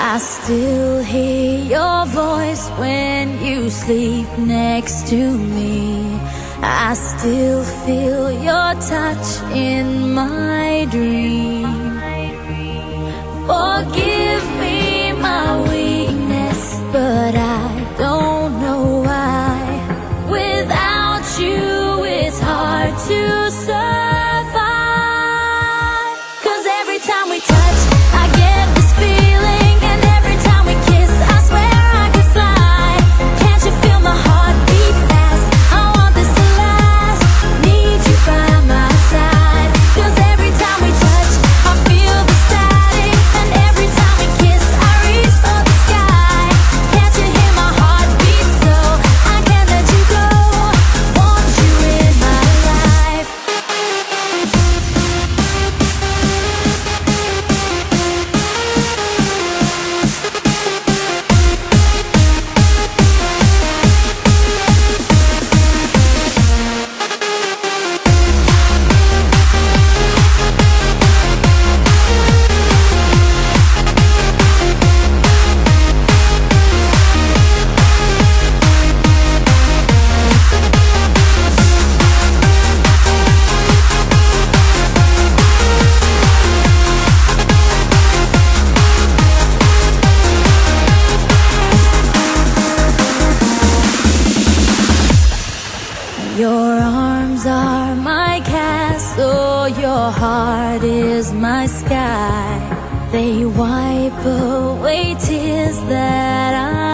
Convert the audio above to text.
I still hear your voice when you sleep next to me. I still feel your touch in my dream. Forgive me my weakness, but I don't know why. Without you, it's hard to survive. 'Cause every time we touch, I get this feeling, and every time we kiss, I swear I could fly. Can't you feel my heart beat fast? I want this to last. Need you by my side. 'Cause every time we touch, I feel the static, and every time we kiss, I reach for the sky. Can't you hear my heart beat so I can't let you go? Want you in my life. Your arms are my castle, your heart is my sky. They wipe away tears that I